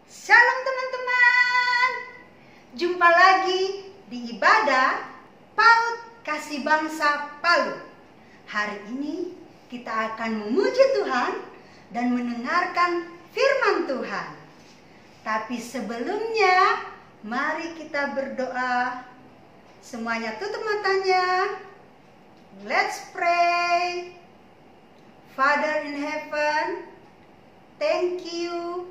Shalom teman-teman. Jumpa lagi di ibadah PAUD Kasih Bangsa Palu. Hari ini kita akan memuji Tuhan dan mendengarkan firman Tuhan. Tapi sebelumnya mari kita berdoa. Semuanya tutup matanya. Let's pray. Father in heaven, thank you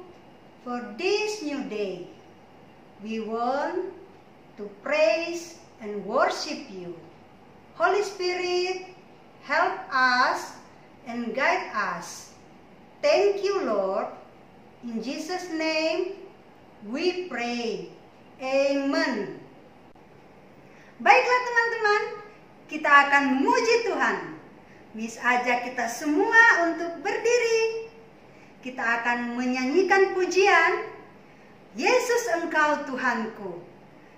for this new day. We want to praise and worship you. Holy Spirit, help us and guide us. Thank you, Lord. In Jesus' name we pray. Amen. Baiklah teman-teman, kita akan memuji Tuhan. Bisa ajak kita semua untuk berdiri. Kita akan menyanyikan pujian, Yesus Engkau Tuhanku.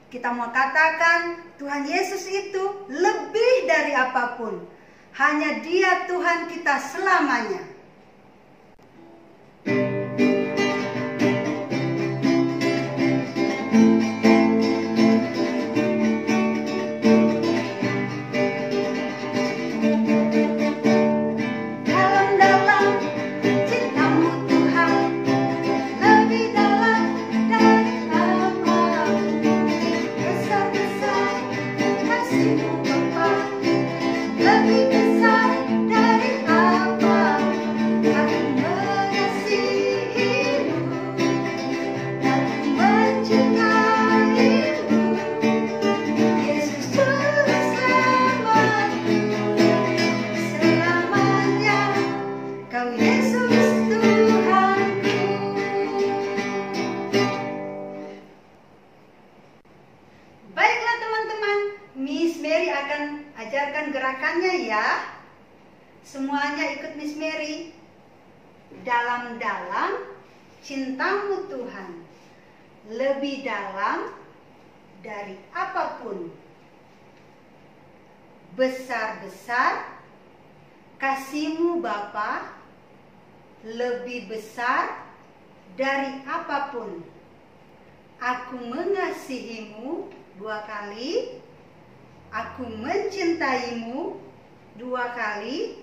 Kita mau katakan Tuhan Yesus itu lebih dari apapun. Hanya Dia Tuhan kita selamanya. Ajarkan gerakannya ya. Semuanya ikut Miss Mary. Dalam-dalam cintamu Tuhan, lebih dalam dari apapun. Besar-besar kasih-Mu Bapa, lebih besar dari apapun. Aku mengasihi-Mu 2 kali. Aku mencintaimu 2 kali.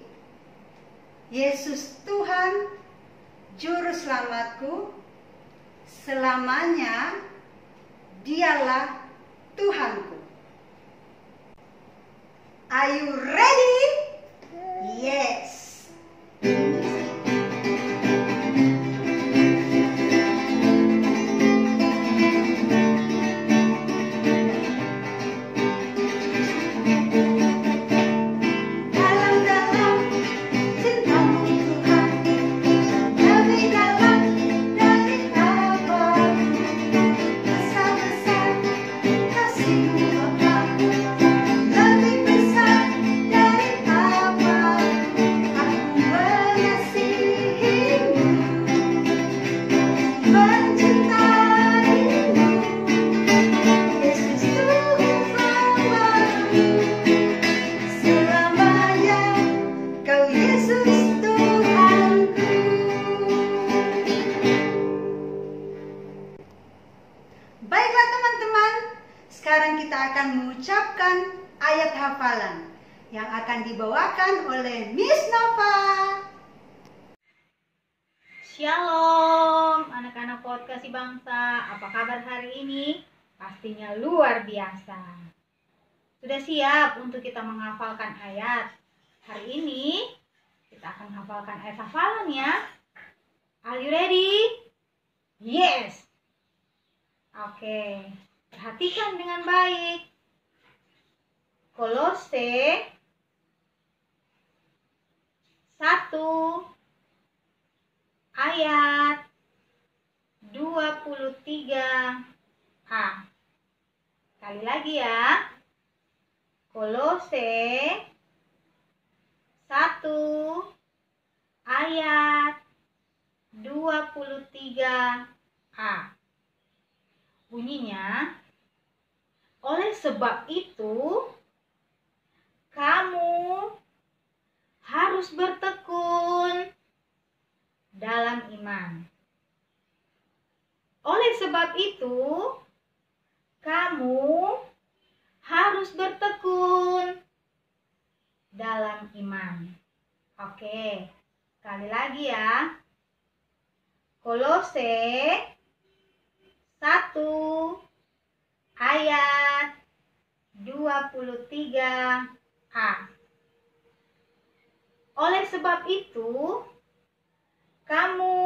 Yesus Tuhan, Juru Selamatku, selamanya Dialah Tuhanku. Are you ready? Yes. Baiklah teman-teman, sekarang kita akan mengucapkan ayat hafalan yang akan dibawakan oleh Miss Nova. Shalom anak-anak PAUD Kasih Bangsa, apa kabar hari ini? Pastinya luar biasa. Sudah siap untuk kita menghafalkan ayat? Hari ini kita akan hafalkan ayat hafalan ya. Are you ready? Yes. Oke, perhatikan dengan baik. Kolose 1 ayat 23a. Sekali lagi ya. Kolose 1 ayat 23a. Bunyinya, oleh sebab itu kamu harus bertekun dalam iman. sebab itu, kamu harus bertekun dalam iman. Oke, sekali lagi ya. Kolose 1 ayat 23a. Oleh sebab itu, kamu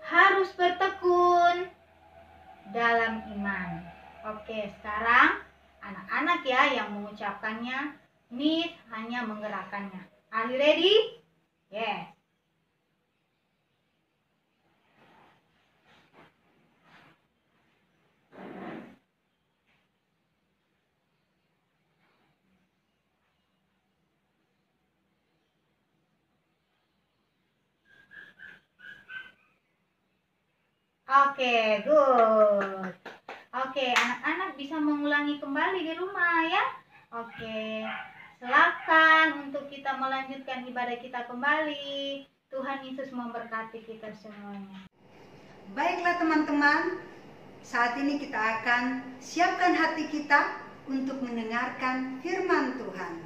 harus bertekun dalam iman. Oke, sekarang anak-anak ya yang mengucapkannya, Miss hanya menggerakkannya. Are you ready? Yes. Oke, good. Oke, anak-anak bisa mengulangi kembali di rumah ya. Oke, silakan untuk kita melanjutkan ibadah kita kembali. Tuhan Yesus memberkati kita semuanya. Baiklah teman-teman, saat ini kita akan siapkan hati kita untuk mendengarkan firman Tuhan.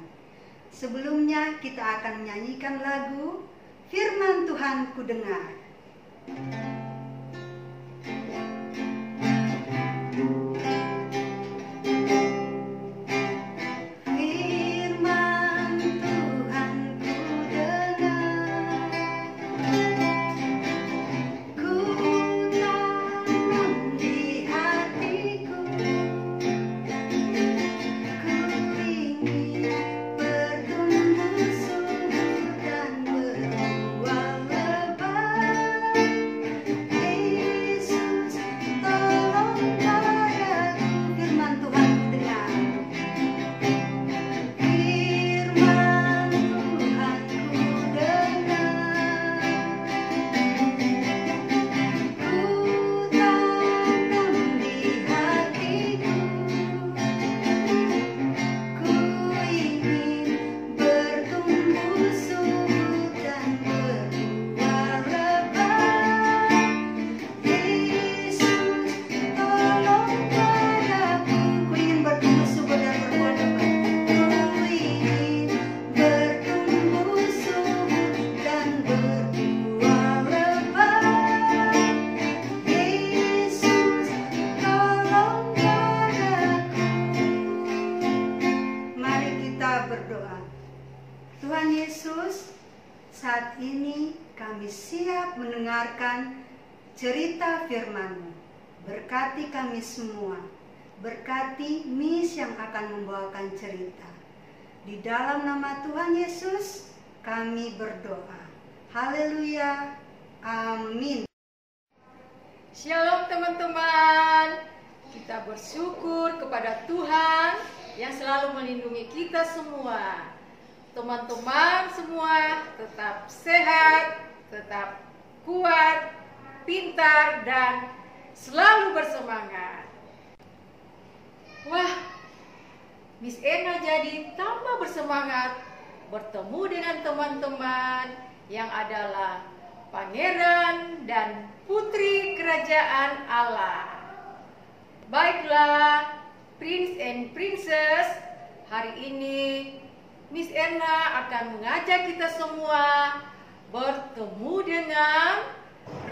Sebelumnya kita akan menyanyikan lagu Firman Tuhan Ku Dengar. Tuhan Yesus, saat ini kami siap mendengarkan cerita firman-Mu. Berkati kami semua, berkati Miss yang akan membawakan cerita. Di dalam nama Tuhan Yesus, kami berdoa. Haleluya, amin. Shalom teman-teman, kita bersyukur kepada Tuhan yang selalu melindungi kita semua. Teman-teman semua tetap sehat, tetap kuat, pintar, dan selalu bersemangat. Wah, Miss Ena jadi tambah bersemangat bertemu dengan teman-teman yang adalah pangeran dan putri kerajaan Allah. Baiklah, Prince and Princess, hari ini Miss Erna akan mengajak kita semua bertemu dengan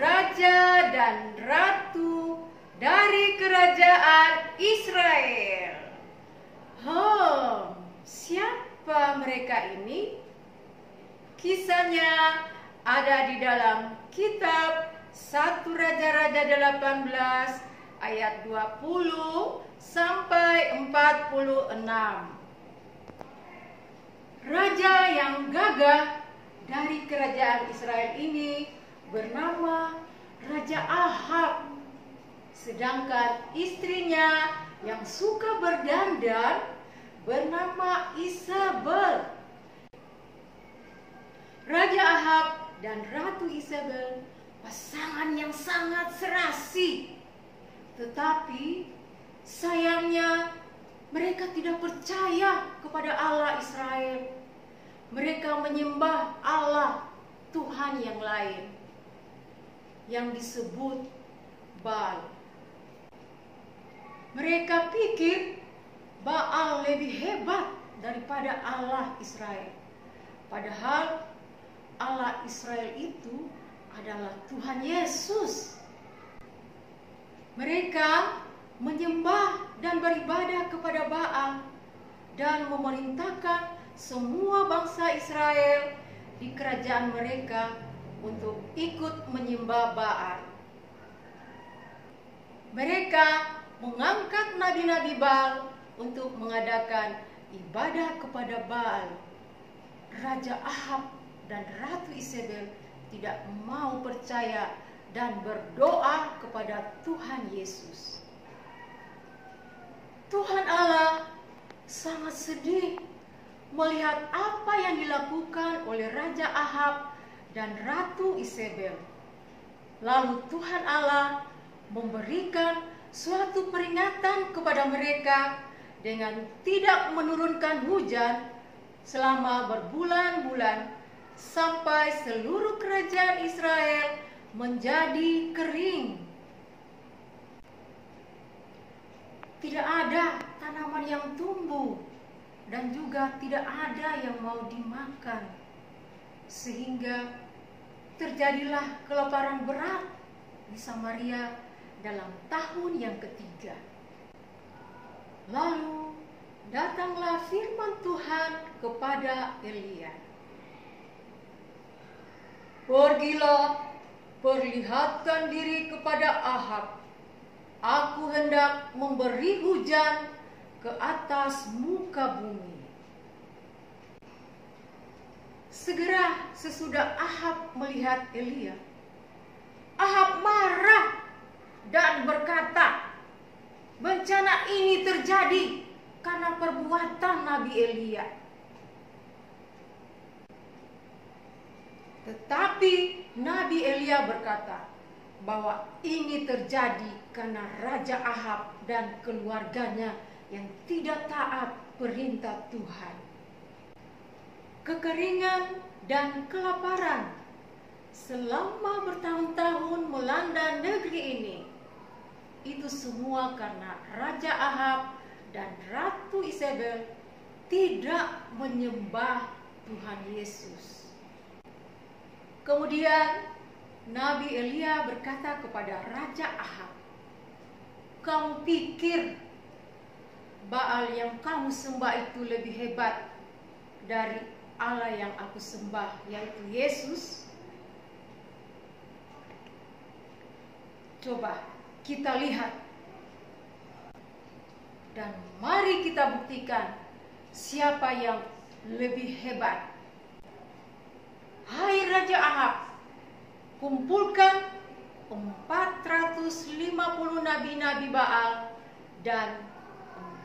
Raja dan Ratu dari Kerajaan Israel. Siapa mereka ini? Kisahnya ada di dalam kitab 1 Raja-Raja 18 ayat 20 sampai 46. Raja yang gagah dari kerajaan Israel ini bernama Raja Ahab. Sedangkan istrinya yang suka berdandan bernama Isabel. Raja Ahab dan Ratu Isabel pasangan yang sangat serasi. Tetapi sayangnya mereka tidak percaya kepada Allah Israel. Mereka menyembah Allah Tuhan yang lain yang disebut Baal. Mereka pikir Baal lebih hebat daripada Allah Israel. Padahal Allah Israel itu adalah Tuhan Yesus. Mereka menyembah dan beribadah kepada Baal dan memerintahkan semua bangsa Israel di kerajaan mereka untuk ikut menyembah Baal. Mereka mengangkat nabi-nabi Baal untuk mengadakan ibadah kepada Baal. Raja Ahab dan Ratu Isabel tidak mau percaya dan berdoa kepada Tuhan Yesus. Tuhan Allah sangat sedih melihat apa yang dilakukan oleh Raja Ahab dan Ratu Isabel. Lalu Tuhan Allah memberikan suatu peringatan kepada mereka dengan tidak menurunkan hujan selama berbulan-bulan sampai seluruh kerajaan Israel menjadi kering. Tidak ada tanaman yang tumbuh dan juga tidak ada yang mau dimakan, sehingga terjadilah kelaparan berat di Samaria dalam tahun yang ketiga. Lalu datanglah firman Tuhan kepada Elia. Pergilah, perlihatkan diri kepada Ahab. Aku hendak memberi hujan ke atas muka bumi. Segera sesudah Ahab melihat Elia, Ahab marah dan berkata, bencana ini terjadi karena perbuatan Nabi Elia. Tetapi Nabi Elia berkata bahwa ini terjadi karena Raja Ahab dan keluarganya yang tidak taat perintah Tuhan. Kekeringan dan kelaparan selama bertahun-tahun melanda negeri ini, itu semua karena Raja Ahab dan Ratu Isabel tidak menyembah Tuhan Yesus. Kemudian Nabi Elia berkata kepada Raja Ahab, kamu pikir Baal yang kamu sembah itu lebih hebat dari Allah yang aku sembah, yaitu Yesus? Coba kita lihat dan mari kita buktikan siapa yang lebih hebat. Hai Raja Ahab, kumpulkan 450 nabi-nabi Baal dan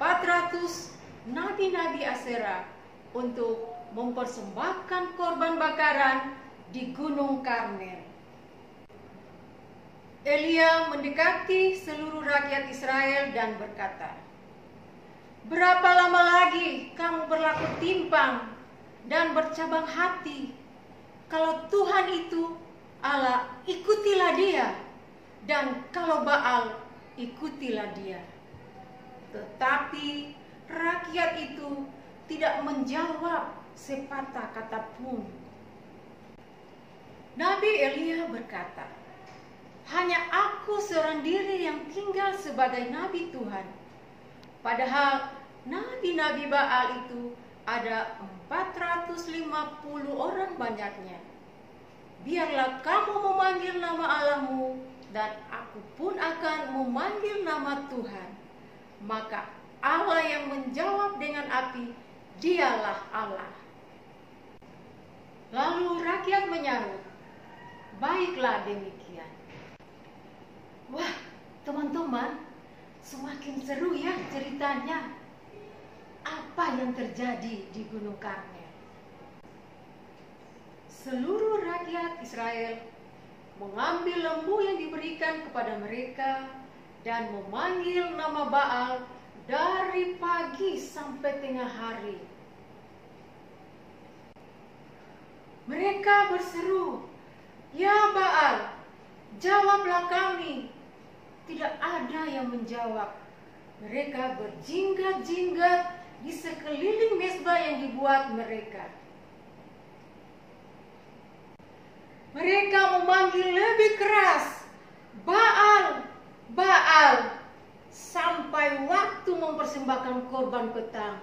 400 nabi-nabi Asyera untuk mempersembahkan korban bakaran di Gunung Karmel. Elia mendekati seluruh rakyat Israel dan berkata, berapa lama lagi kamu berlaku timpang dan bercabang hati? Kalau Tuhan itu Allah, ikutilah dia, dan kalau Baal, ikutilah dia. Tetapi rakyat itu tidak menjawab sepatah kata pun. Nabi Elia berkata, hanya aku seorang diri yang tinggal sebagai nabi Tuhan. Padahal nabi-nabi Baal itu ada 450 orang banyaknya. Biarlah kamu memanggil nama Allahmu, dan aku pun akan memanggil nama Tuhan. Maka Allah yang menjawab dengan api, dialah Allah. Lalu rakyat menyahut, baiklah demikian. Wah, teman-teman, semakin seru ya ceritanya. Apa yang terjadi di Gunung Karmel? Seluruh rakyat Israel mengambil lembu yang diberikan kepada mereka dan memanggil nama Baal dari pagi sampai tengah hari. Mereka berseru, ya Baal, jawablah kami. Tidak ada yang menjawab. Mereka berjinggat-jinggat di sekeliling mezbah yang dibuat mereka. Mereka memanggil lebih keras, "Baal, Baal," sampai waktu mempersembahkan korban petang,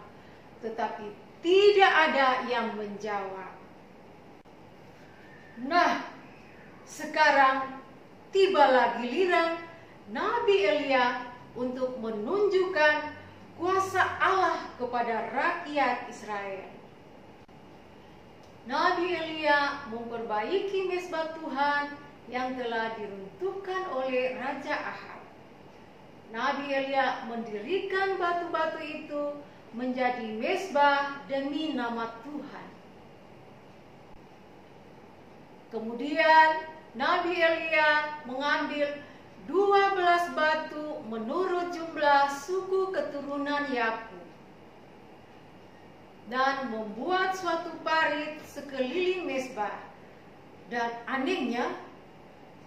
tetapi tidak ada yang menjawab. Nah, sekarang tibalah giliran Nabi Elia untuk menunjukkan kuasa Allah kepada rakyat Israel. Nabi Elia memperbaiki mezbah Tuhan yang telah diruntuhkan oleh Raja Ahab. Nabi Elia mendirikan batu-batu itu menjadi mezbah demi nama Tuhan. Kemudian Nabi Elia mengambil 12 batu menurut jumlah suku keturunan Yakub dan membuat suatu parit sekeliling mezbah. Dan anehnya,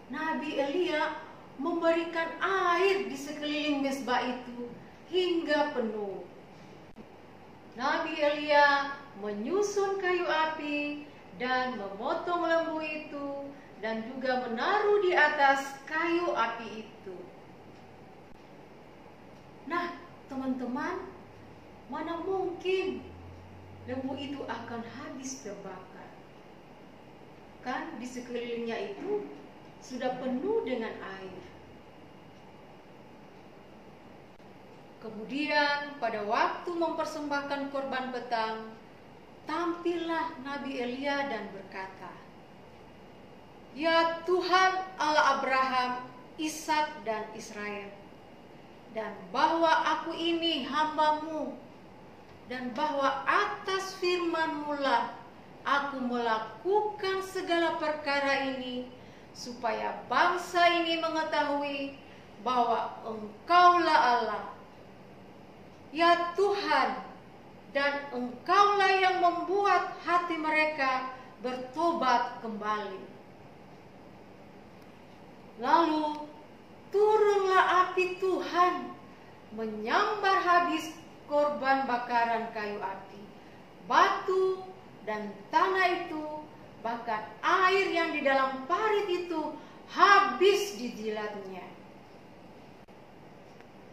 Nabi Elia memberikan air di sekeliling mezbah itu hingga penuh. Nabi Elia menyusun kayu api dan memotong lembu itu dan juga menaruh di atas kayu api itu. Nah, teman-teman, mana mungkin lembu itu akan habis terbakar? Kan di sekelilingnya itu sudah penuh dengan air. Kemudian pada waktu mempersembahkan korban petang, tampillah Nabi Elia dan berkata, "Ya Tuhan Allah Abraham, Ishak dan Israel, dan bahwa aku ini hamba-Mu, dan bahwa atas firman-Mu lah aku melakukan segala perkara ini, supaya bangsa ini mengetahui bahwa Engkaulah Allah. Ya Tuhan, dan Engkaulah yang membuat hati mereka bertobat kembali." Lalu turunlah api Tuhan menyambar habis korban bakaran kayu api, batu dan tanah itu, bahkan air yang di dalam parit itu habis dijilatnya.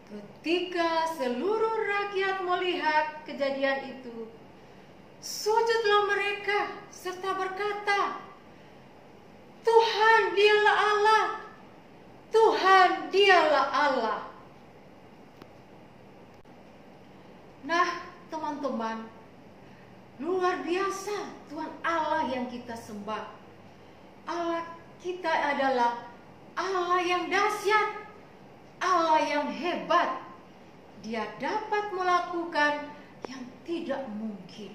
Ketika seluruh rakyat melihat kejadian itu, sujudlah mereka serta berkata, "Tuhan, Dialah Allah! Tuhan, Dialah Allah!" Nah, teman-teman, luar biasa Tuhan Allah yang kita sembah. Allah kita adalah Allah yang dahsyat, Allah yang hebat. Dia dapat melakukan yang tidak mungkin.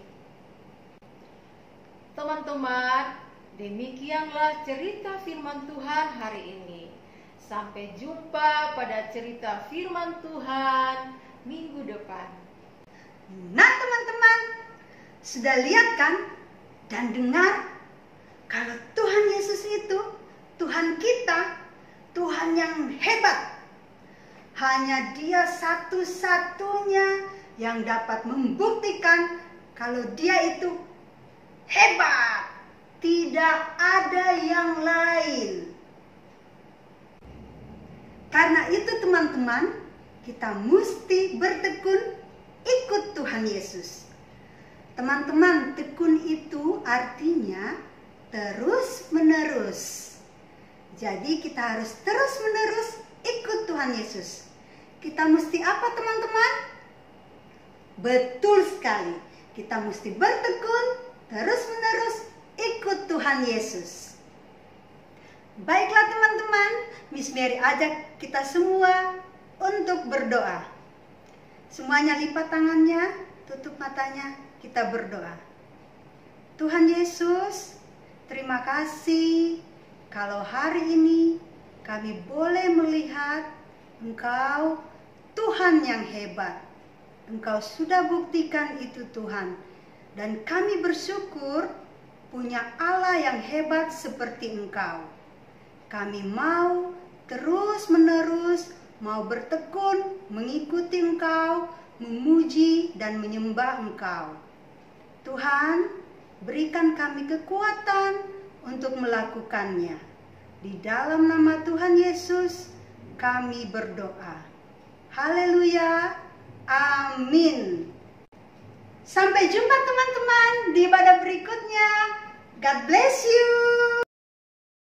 Teman-teman, demikianlah cerita firman Tuhan hari ini. Sampai jumpa pada cerita firman Tuhan minggu depan. Nah teman-teman, sudah lihat kan dan dengar kalau Tuhan Yesus itu Tuhan kita, Tuhan yang hebat. Hanya Dia satu-satunya yang dapat membuktikan kalau Dia itu hebat. Tidak ada yang lain. Karena itu teman-teman, kita mesti bertekun ikut Tuhan Yesus. Teman-teman, tekun itu artinya terus-menerus. Jadi kita harus terus-menerus ikut Tuhan Yesus. Kita mesti apa teman-teman? Betul sekali. Kita mesti bertekun terus-menerus ikut Tuhan Yesus. Baiklah teman-teman, Miss Mary ajak kita semua untuk berdoa. Semuanya lipat tangannya, tutup matanya, kita berdoa. Tuhan Yesus, terima kasih kalau hari ini kami boleh melihat Engkau Tuhan yang hebat. Engkau sudah buktikan itu Tuhan. Dan kami bersyukur punya Allah yang hebat seperti Engkau. Kami mau terus-menerus mau bertekun mengikuti Engkau, memuji dan menyembah Engkau. Tuhan, berikan kami kekuatan untuk melakukannya. Di dalam nama Tuhan Yesus, kami berdoa. Haleluya. Amin. Sampai jumpa teman-teman di ibadah berikutnya. God bless you.